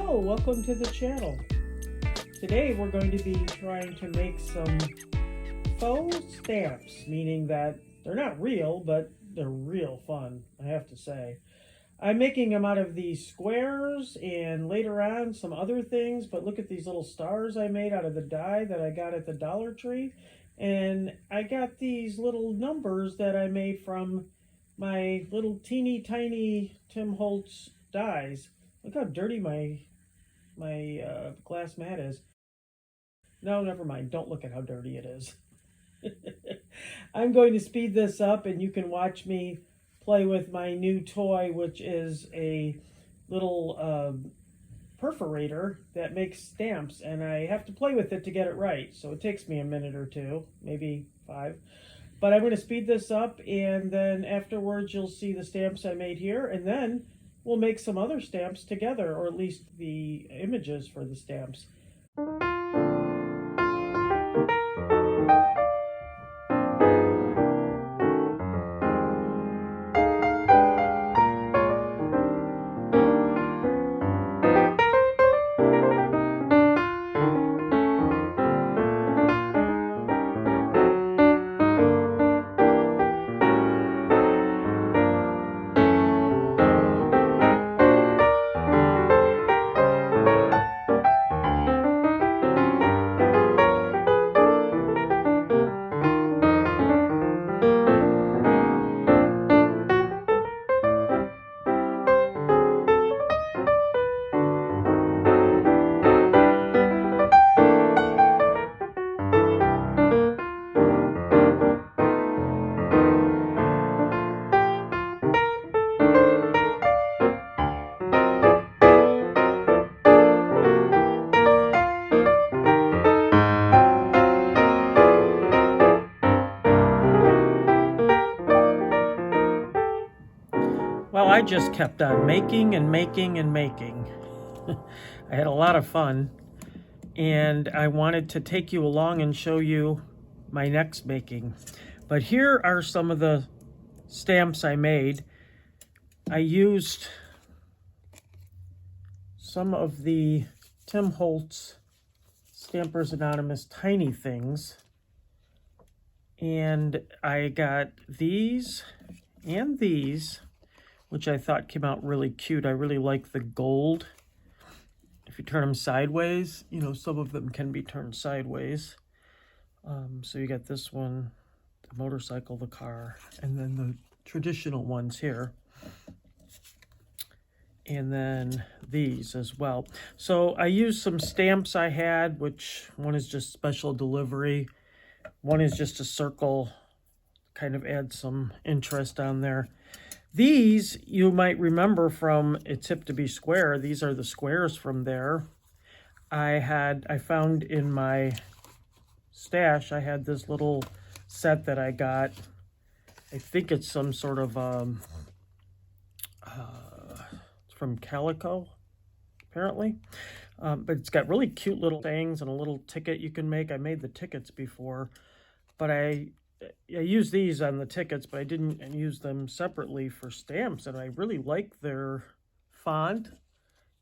Hello, welcome to the channel. Today we're going to be trying to make some faux stamps, meaning that they're not real, but they're real fun, I have to say. I'm making them out of these squares and later on some other things, but look at these little stars I made out of the die that I got at the Dollar Tree. And I got these little numbers that I made from my little teeny tiny Tim Holtz dies. Look how dirty my glass mat is. No, never mind. Don't look at how dirty it is. I'm going to speed this up and you can watch me play with my new toy, which is a little perforator that makes stamps, and I have to play with it to get it right. So it takes me a minute or two, maybe 5. But I'm going to speed this up, and then afterwards you'll see the stamps I made here, and then we'll make some other stamps together, or at least the images for the stamps. Well, I just kept on making and making and making. I had a lot of fun, and I wanted to take you along and show you my next making. But here are some of the stamps I made. I used some of the Tim Holtz Stampers Anonymous tiny things, and I got these and these, which I thought came out really cute. I really like the gold. If you turn them sideways, you know, some of them can be turned sideways. So you got this one, the motorcycle, the car, and then the traditional ones here. And then these as well. So I used some stamps I had, which one is just special delivery. One is just a circle, kind of add some interest on there. These you might remember from It's Hip to Be Square. These are the squares from there. I found in my stash, I had this little set that I got. I think it's some sort of from Calico, apparently. But it's got really cute little things and a little ticket you can make. I made the tickets before, but I used these on the tickets, but I didn't use them separately for stamps, and I really like their font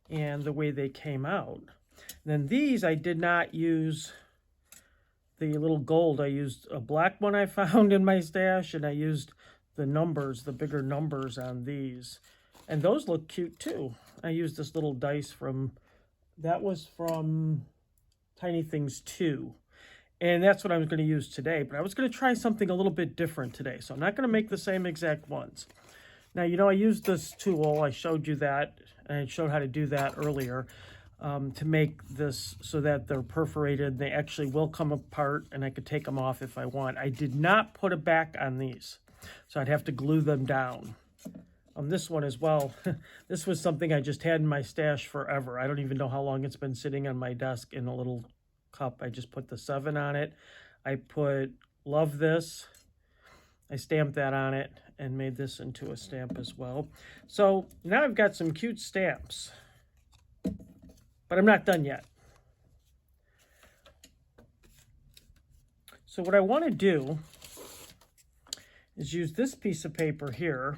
and the way they came out. And then these, I did not use the little gold. I used a black one I found in my stash, and I used the numbers, the bigger numbers on these. And those look cute too. I used this little dice that was from Tiny Things 2. And that's what I was going to use today. But I was going to try something a little bit different today. So I'm not going to make the same exact ones. Now, you know, I used this tool. I showed you that. And I showed how to do that earlier to make this so that they're perforated. They actually will come apart, and I could take them off if I want. I did not put a back on these, so I'd have to glue them down. On this one as well, this was something I just had in my stash forever. I don't even know how long it's been sitting on my desk in a little cup. I just put the 7 on it. I put love this. I stamped that on it and made this into a stamp as well. So now I've got some cute stamps, but I'm not done yet. So what I want to do is use this piece of paper here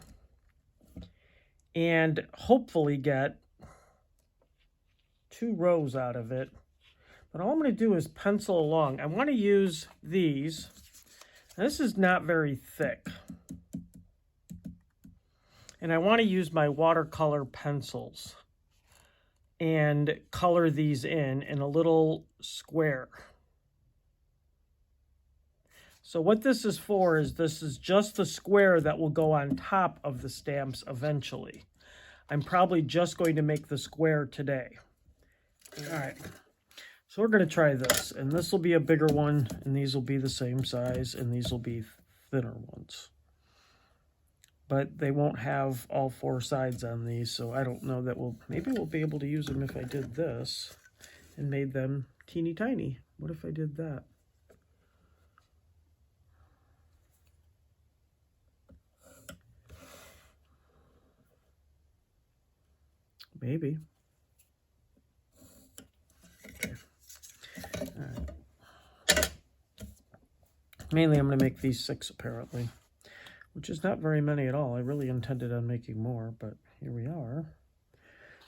and hopefully get 2 rows out of it. But all I'm going to do is pencil along. I want to use these. Now, this is not very thick. And I want to use my watercolor pencils and color these in a little square. So what this is for is this is just the square that will go on top of the stamps eventually. I'm probably just going to make the square today. All right, so we're going to try this, and this will be a bigger one, and these will be the same size, and these will be thinner ones. But they won't have all 4 sides on these, so I don't know that maybe we'll be able to use them if I did this and made them teeny tiny. What if I did that? Maybe. Okay. All right. Mainly I'm going to make these 6 apparently, which is not very many at all. I really intended on making more, but here we are.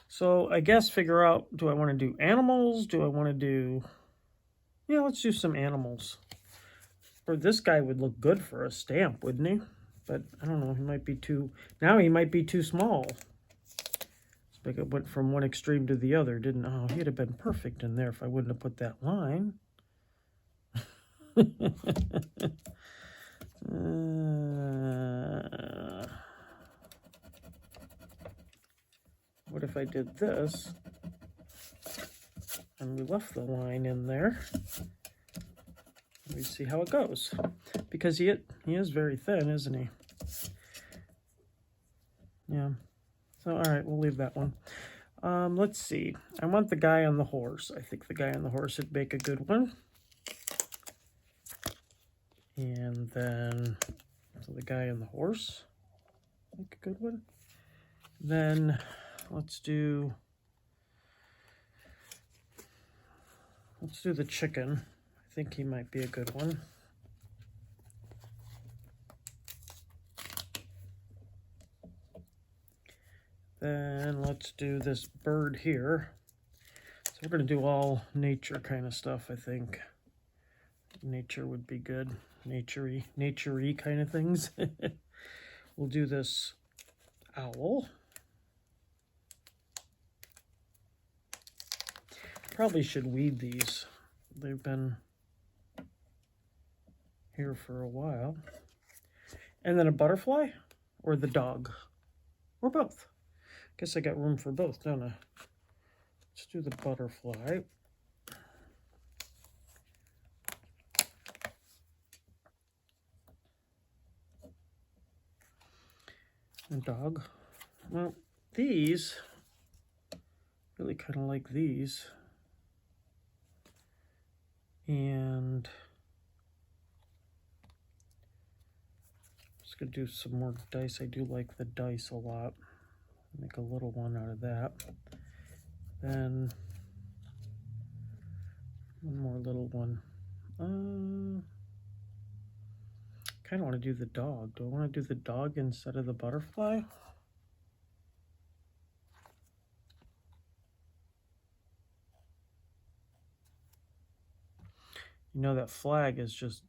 So I guess figure out, do I want to do animals? Do I want to do, yeah, let's do some animals. Or this guy would look good for a stamp, wouldn't he? But I don't know, he might be too, now he might be too small. It's like it went from one extreme to the other, didn't, oh, he'd have been perfect in there if I wouldn't have put that line. What if I did this and we left the line in there? Let me see how it goes. Because he is very thin, isn't he? Yeah. So, all right, we'll leave that one. Let's see. I want the guy on the horse. I think the guy on the horse would make a good one. And then, so the guy on the horse, make a good one. Then, let's do the chicken. I think he might be a good one. Then let's do this bird here. So we're going to do all nature kind of stuff, I think. Nature would be good. Nature-y kind of things. We'll do this owl. Probably should weed these. They've been here for a while. And then a butterfly or the dog or both. Guess I got room for both, don't I? Let's do the butterfly. And dog. Well, these, really kind of like these. And I'm just going to do some more dice. I do like the dice a lot. Make a little one out of that. Then one more little one. Kind of want to do the dog. Do I want to do the dog instead of the butterfly? You know, that flag is just,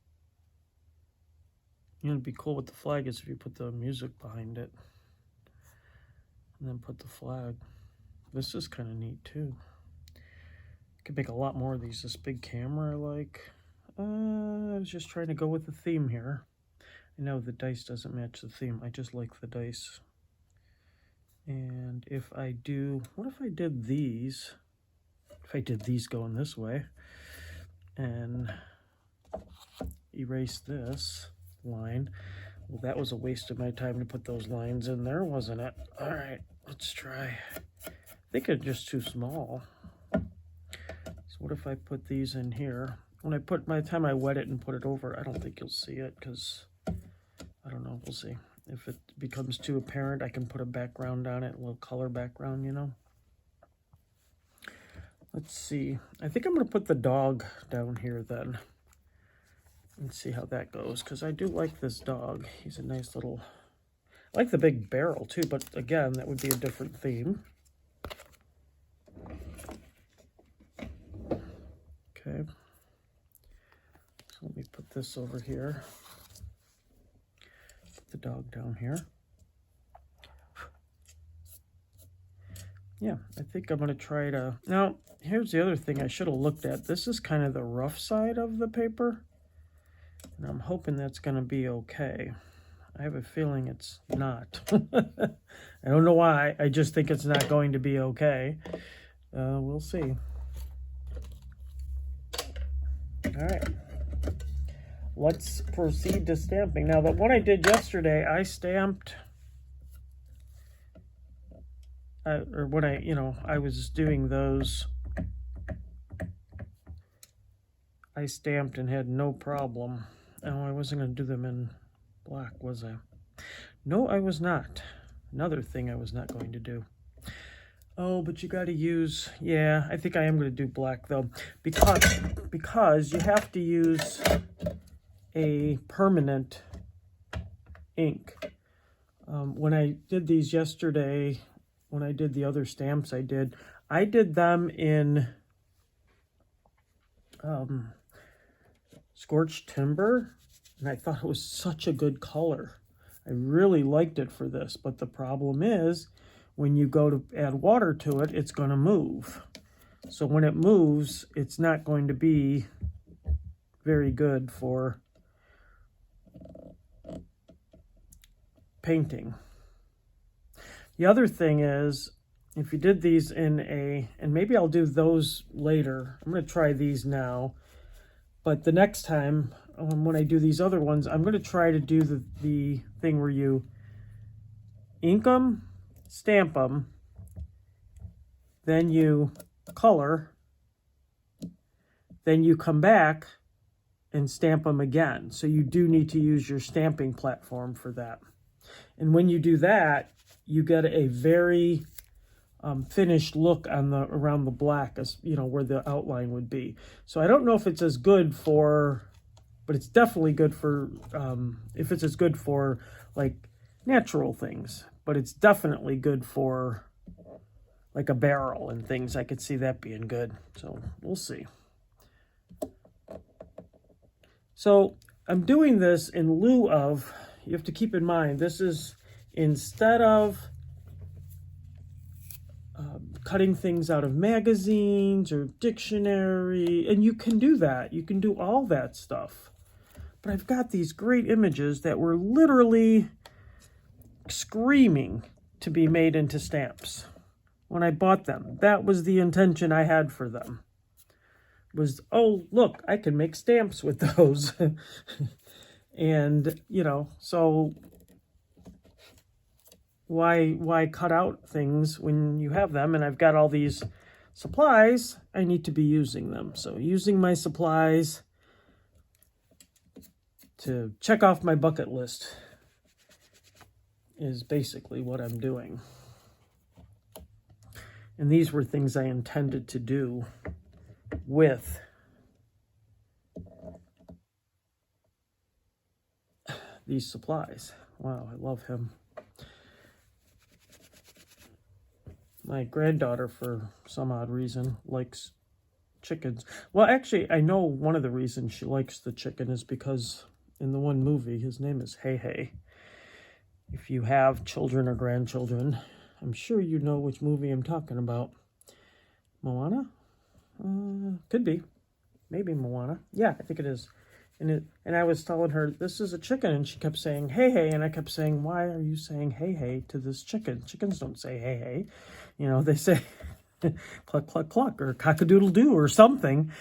you know, it'd be cool with the flag is if you put the music behind it. And then put the flag. This is kind of neat too. Could make a lot more of these. This big camera I like. I was just trying to go with the theme here. I know the dice doesn't match the theme. I just like the dice. And if I do, what if I did these? If I did these going this way and erase this line. Well, that was a waste of my time to put those lines in there, wasn't it? All right, let's try. I think it's just too small. So what if I put these in here? When I put, by the time I wet it and put it over, I don't think you'll see it because, I don't know, we'll see. If it becomes too apparent, I can put a background on it, a little color background, you know. Let's see. I think I'm going to put the dog down here then. And see how that goes, because I do like this dog. He's a nice little... I like the big barrel too, but again, that would be a different theme. Okay. So let me put this over here. Put the dog down here. Yeah, I think I'm going to try to... Now, here's the other thing I should have looked at. This is kind of the rough side of the paper. And I'm hoping that's going to be okay. I have a feeling it's not. I don't know why. I just think it's not going to be okay. We'll see. All right. Let's proceed to stamping. Now, the one I did yesterday, I stamped... or when I was doing those, I stamped and had no problem. Oh, I wasn't going to do them in black, was I? No, I was not. Another thing I was not going to do. Oh, but you got to use, yeah, I think I am going to do black though, because you have to use a permanent ink. When I did these yesterday, when I did the other stamps I did them in scorched timber, and I thought it was such a good color. I really liked it for this, but the problem is when you go to add water to it, it's going to move. So when it moves, it's not going to be very good for painting. The other thing is, if you did these in a, and maybe I'll do those later. I'm going to try these now. But the next time, when I do these other ones, I'm going to try to do the thing where you ink them, stamp them, then you color, then you come back and stamp them again. So you do need to use your stamping platform for that. And when you do that, you get a very finished look on around the black, as where the outline would be. So I don't know if it's as good for, but it's definitely good for if it's as good for like natural things, but it's definitely good for like a barrel and things. I could see that being good. So we'll see. So I'm doing this in lieu of, you have to keep in mind, this is instead of cutting things out of magazines or dictionary, and you can do that. You can do all that stuff. But I've got these great images that were literally screaming to be made into stamps when I bought them. That was the intention I had for them. Was, oh, look, I can make stamps with those. And, so why cut out things when you have them? And I've got all these supplies, I need to be using them. So using my supplies to check off my bucket list is basically what I'm doing. And these were things I intended to do with these supplies. Wow, I love him. My granddaughter, for some odd reason, likes chickens. Well, actually, I know one of the reasons she likes the chicken is because in the one movie, his name is Hey Hey. If you have children or grandchildren, I'm sure you know which movie I'm talking about. Moana? Could be. Maybe Moana. Yeah, I think it is. And I was telling her, this is a chicken, and she kept saying, hey, hey, and I kept saying, why are you saying hey, hey to this chicken? Chickens don't say hey, hey. They say cluck, cluck, cluck, or cock-a-doodle-doo, or something.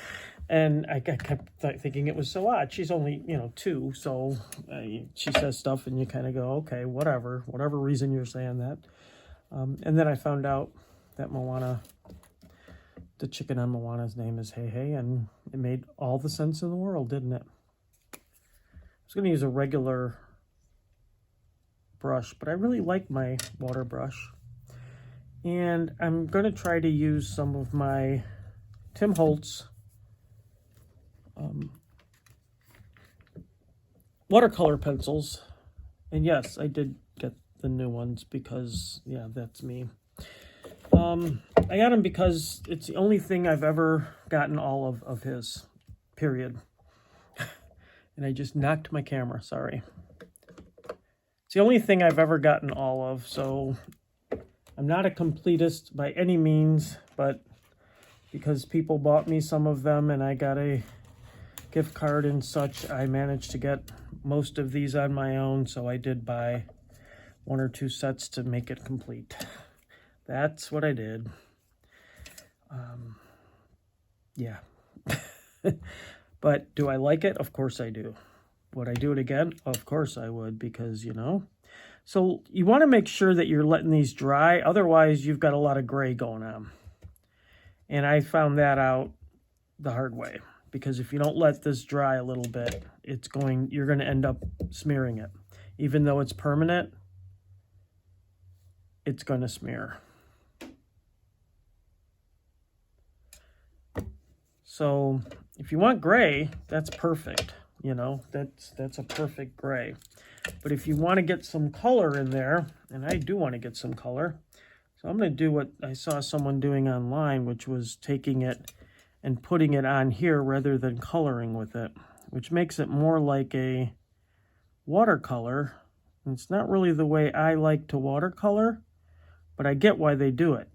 And I kept thinking it was so odd. She's only, 2, so she says stuff, and you kind of go, okay, whatever reason you're saying that. And then I found out that Moana, the chicken on Moana's name is Hey Hey, and it made all the sense in the world, didn't it? I was going to use a regular brush, but I really like my water brush. And I'm going to try to use some of my Tim Holtz watercolor pencils. And yes, I did get the new ones because, yeah, that's me. I got him because it's the only thing I've ever gotten all of his, period. And I just knocked my camera, sorry. It's the only thing I've ever gotten all of, so I'm not a completist by any means, but because people bought me some of them and I got a gift card and such, I managed to get most of these on my own, so I did buy 1 or 2 sets to make it complete. That's what I did. Yeah. But do I like it? Of course I do. Would I do it again? Of course I would, because, you know. So you want to make sure that you're letting these dry. Otherwise, you've got a lot of gray going on. And I found that out the hard way. Because if you don't let this dry a little bit, you're going to end up smearing it. Even though it's permanent, it's going to smear. So if you want gray, that's perfect. You know, that's a perfect gray. But if you want to get some color in there, and I do want to get some color, so I'm going to do what I saw someone doing online, which was taking it and putting it on here rather than coloring with it, which makes it more like a watercolor. And it's not really the way I like to watercolor, but I get why they do it.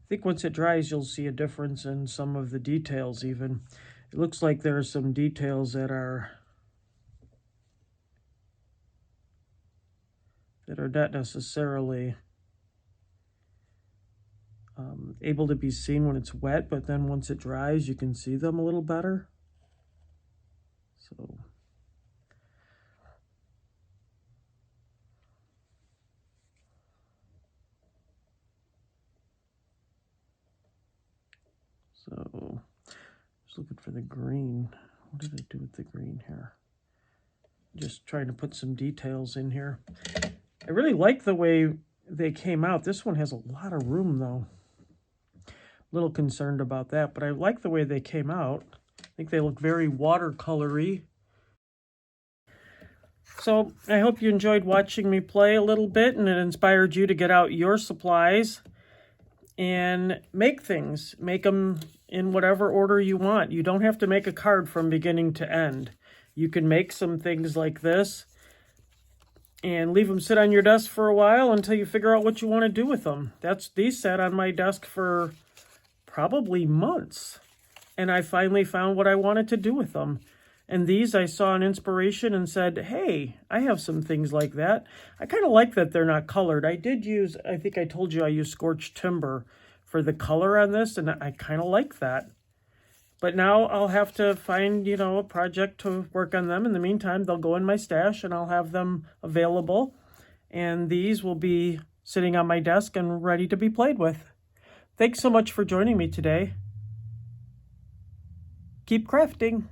I think once it dries, you'll see a difference in some of the details even. It looks like there are some details that are not necessarily able to be seen when it's wet, but then once it dries, you can see them a little better. So just looking for the green. What did I do with the green here? Just trying to put some details in here. I really like the way they came out. This one has a lot of room though. A little concerned about that, but I like the way they came out. I think they look very watercolory. So I hope you enjoyed watching me play a little bit and it inspired you to get out your supplies and make things. Make them in whatever order you want. You don't have to make a card from beginning to end. You can make some things like this and leave them sit on your desk for a while until you figure out what you want to do with them. These sat on my desk for probably months, and I finally found what I wanted to do with them. And these I saw an inspiration and said, hey, I have some things like that. I kind of like that they're not colored. I did use, I think I told you I used scorched timber for the color on this, and I kind of like that. But now I'll have to find, you know, a project to work on them. In the meantime, they'll go in my stash and I'll have them available. And these will be sitting on my desk and ready to be played with. Thanks so much for joining me today. Keep crafting.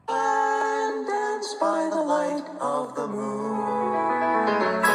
And dance by the light of the moon.